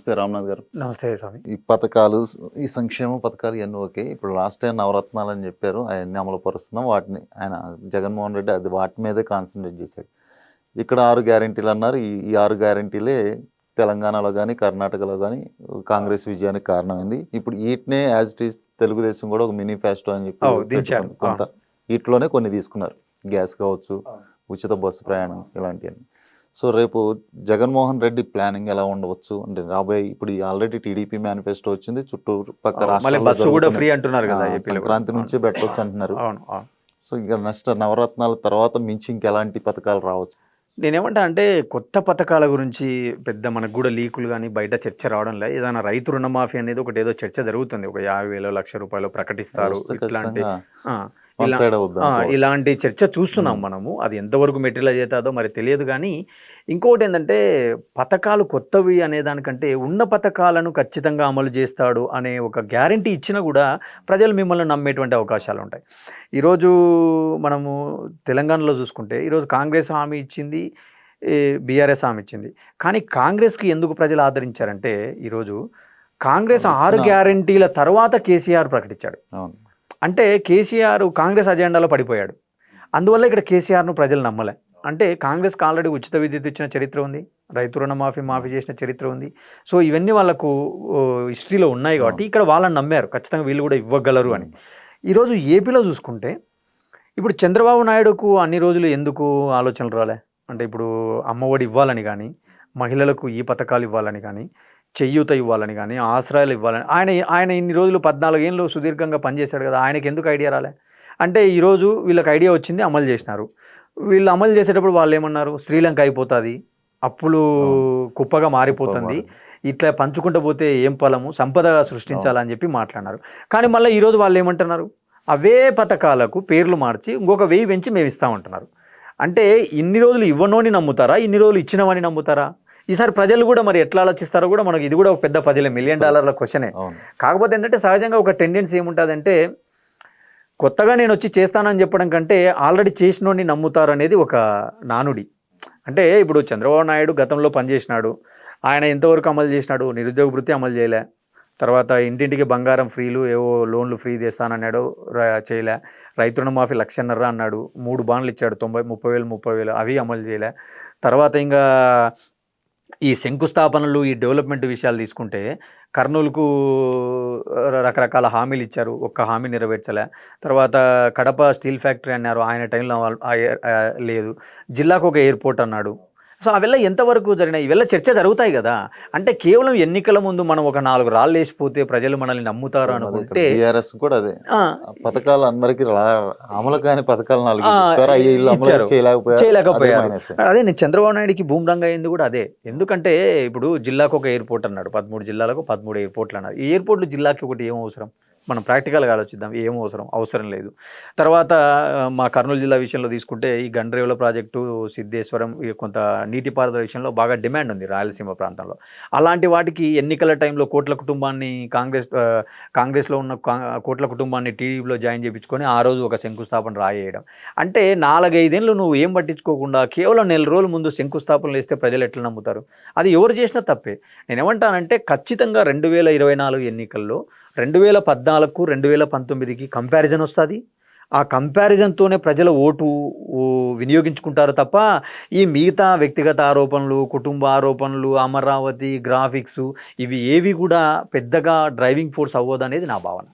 నమస్తే రామ్నాథ్ గారు. నమస్తే స్వామి. ఈ పథకాలు, ఈ సంక్షేమ పథకాలు ఇవన్నీ ఓకే. ఇప్పుడు లాస్ట్ టైం నవరత్నాలు అని చెప్పారు, అవన్నీ అమలు పరుస్తున్నాం. వాటిని ఆయన జగన్మోహన్ రెడ్డి అది వాటి మీదే కాన్సన్ట్రేట్ చేశాడు. ఇక్కడ 6 గ్యారెంటీలు అన్నారు. ఈ 6 గ్యారెంటీలే తెలంగాణలో కానీ కర్ణాటకలో కానీ కాంగ్రెస్ విజయానికి కారణమైంది. ఇప్పుడు వీటినే యాజ్ ఇట్ ఈస్ తెలుగుదేశం కూడా ఒక మేనిఫెస్టో అని చెప్పి కొంత వీటిలోనే కొన్ని తీసుకున్నారు. గ్యాస్ కావచ్చు, ఉచిత బస్సు ప్రయాణం, ఇలాంటివన్నీ. సో రేపు జగన్మోహన్ రెడ్డి ప్లానింగ్ ఎలా ఉండవచ్చు అంటే రాబోయే ఇప్పుడు ఆల్రెడీ టీడీపీ మేనిఫెస్టో వచ్చింది, చుట్టూపక్క సంక్రాంతి నుంచి పెట్టవచ్చు అంటున్నారు. సో ఇంకా నెక్స్ట్ నవరత్నాల తర్వాత మించి ఇంకెలాంటి పథకాలు రావచ్చు? నేనేమంటా అంటే కొత్త పథకాల గురించి పెద్ద మనకు కూడా లీకులు కానీ బయట చర్చ రావడం లేదు. ఏదైనా రైతు రుణమాఫీ అనేది ఒకటి ఏదో చర్చ జరుగుతుంది, ఒక 50,000 లక్ష రూపాయలు ప్రకటిస్తారు ఇట్లాంటి ఇలాంటి చర్చ చూస్తున్నాం మనము. అది ఎంతవరకు మెటీరియలైజ్ అవుతుందో మరి తెలియదు. కానీ ఇంకొకటి ఏంటంటే పథకాలు కొత్తవి అనే దానికంటే ఉన్న పథకాలను ఖచ్చితంగా అమలు చేస్తాడు అనే ఒక గ్యారంటీ ఇచ్చినా కూడా ప్రజలు మిమ్మల్ని నమ్మేటువంటి అవకాశాలు ఉంటాయి. ఈరోజు మనము తెలంగాణలో చూసుకుంటే ఈరోజు కాంగ్రెస్ హామీ ఇచ్చింది, బీఆర్ఎస్ హామీ ఇచ్చింది. కానీ కాంగ్రెస్కి ఎందుకు ప్రజలు ఆదరించారంటే ఈరోజు కాంగ్రెస్ 6 గ్యారంటీల తర్వాత కేసీఆర్ ప్రకటించాడు. అంటే కేసీఆర్ కాంగ్రెస్ అజెండాలో పడిపోయాడు. అందువల్ల ఇక్కడ కేసీఆర్ను ప్రజలు నమ్మలే. అంటే కాంగ్రెస్కి ఆల్రెడీ ఉచిత విద్యుత్ ఇచ్చిన చరిత్ర ఉంది, రైతు రుణమాఫీ చేసిన చరిత్ర ఉంది. సో ఇవన్నీ వాళ్ళకు హిస్టరీలో ఉన్నాయి కాబట్టి ఇక్కడ వాళ్ళని నమ్మారు, ఖచ్చితంగా వీళ్ళు కూడా ఇవ్వగలరు అని. ఈరోజు ఏపీలో చూసుకుంటే ఇప్పుడు చంద్రబాబు నాయుడుకు అన్ని రోజులు ఎందుకు ఆలోచనలు రాలే అంటే ఇప్పుడు అమ్మఒడి ఇవ్వాలని కానీ, మహిళలకు ఈ పథకాలు ఇవ్వాలని కానీ, చెయ్యూత ఇవ్వాలని కానీ, ఆశ్రయాలు ఇవ్వాలని ఆయన ఇన్ని రోజులు 14 ఏళ్ళు సుదీర్ఘంగా పనిచేశాడు కదా, ఆయనకి ఎందుకు ఐడియా రాలే అంటే ఈరోజు వీళ్ళకి ఐడియా వచ్చింది, అమలు చేసినారు. వీళ్ళు అమలు చేసేటప్పుడు వాళ్ళు ఏమన్నారు, శ్రీలంక అయిపోతుంది, అప్పులు కుప్పగా మారిపోతుంది, ఇట్లా పంచుకుంటూ పోతే ఏం ఫలము, సంపద సృష్టించాలని చెప్పి మాట్లాడినారు. కానీ మళ్ళీ ఈరోజు వాళ్ళు ఏమంటున్నారు, అవే పథకాలకు పేర్లు మార్చి ఇంకొక 1000 పెంచి మేము ఇస్తామంటున్నారు. అంటే ఇన్ని రోజులు ఇవ్వనోని నమ్ముతారా, ఇన్ని రోజులు ఇచ్చినవని నమ్ముతారా? ఈసారి ప్రజలు కూడా మరి ఎట్లా ఆలోచిస్తారో కూడా మనకి ఇది కూడా ఒక పెద్ద $10 మిలియన్ క్వశ్చనే. కాకపోతే ఏంటంటే సహజంగా ఒక టెండెన్సీ ఏముంటుందంటే కొత్తగా నేను వచ్చి చేస్తానని చెప్పడం కంటే ఆల్రెడీ చేసినోడిని నమ్ముతారు అనేది ఒక నానుడి. అంటే ఇప్పుడు చంద్రబాబు నాయుడు గతంలో పనిచేసినాడు, ఆయన ఎంతవరకు అమలు చేసినాడు, నిరుద్యోగ వృత్తి అమలు చేయలే, తర్వాత ఇంటింటికి బంగారం ఫ్రీలు ఏవో లోన్లు ఫ్రీ చేస్తానన్నాడు, చేయలే, రైతు రుణమాఫీ 1,50,000 అన్నాడు, 3 బాండ్లు ఇచ్చాడు 30,000 అవి అమలు చేయలే. తర్వాత ఇంకా ఈ శంకుస్థాపనలు, ఈ డెవలప్మెంట్ విషయాలు తీసుకుంటే కర్నూలుకు రకరకాల హామీలు ఇచ్చారు, ఒక్క హామీ నెరవేర్చలే. తర్వాత కడప స్టీల్ ఫ్యాక్టరీ అన్నారు, ఆయన టైంలో లేదు. జిల్లాకు ఒక ఎయిర్పోర్ట్ అన్నాడు. సో అವೆಲ್ಲ ఎంతవరకు జరిగినాయి, ఇవెల్ల చర్చ జరుగుతాయి కదా. అంటే కేవలం ఎన్నికల ముందు మనం ఒక 4 రాళ్ళు వేసిపోతే ప్రజలు మనల్ని నమ్ముతారు అనుకుంటే కూడా అదే పథకాలు అందరికీ అమలు కాని పథకాలు చేయలేకపోయారు. అదే నేను చంద్రబాబు నాయుడికి బూమ్రంగ్ అయింది కూడా అదే. ఎందుకంటే ఇప్పుడు జిల్లాకు ఒక ఎయిర్పోర్ట్ అన్నాడు, 13 జిల్లాలకు 13 ఎయిర్పోర్ట్లు అన్నారు. ఈ ఎయిర్పోర్ట్లు జిల్లాకి ఒకటి ఏం అవసరం, మనం ప్రాక్టికల్గా ఆలోచిద్దాం, ఏం అవసరం లేదు. తర్వాత మా కర్నూలు జిల్లా విషయంలో తీసుకుంటే ఈ గండ్రేవుల ప్రాజెక్టు, సిద్ధేశ్వరం, కొంత నీటిపారుదల విషయంలో బాగా డిమాండ్ ఉంది రాయలసీమ ప్రాంతంలో. అలాంటి వాటికి ఎన్నికల టైంలో కోట్ల కుటుంబాన్ని కాంగ్రెస్లో ఉన్న కోట్ల కుటుంబాన్ని టీడీపీలో జాయిన్ చేయించుకొని ఆ రోజు ఒక శంకుస్థాపన రాయేయడం. అంటే 4-5 ఏళ్ళు నువ్వు ఏం పట్టించుకోకుండా కేవలం 4 రోజుల ముందు శంకుస్థాపనలు వేస్తే ప్రజలు ఎట్లా నమ్ముతారు? అది ఎవరు చేసినా తప్పే. నేనేమంటానంటే ఖచ్చితంగా 2024 ఎన్నికల్లో 2014కు 2019కి కంపారిజన్ వస్తుంది. ఆ కంపారిజన్తోనే ప్రజల ఓటు వినియోగించుకుంటారు తప్ప ఈ మిగతా వ్యక్తిగత ఆరోపణలు, కుటుంబ ఆరోపణలు, అమరావతి, గ్రాఫిక్స్ ఇవి ఏవి కూడా పెద్దగా డ్రైవింగ్ ఫోర్స్ అవ్వదు అనేది నా భావన.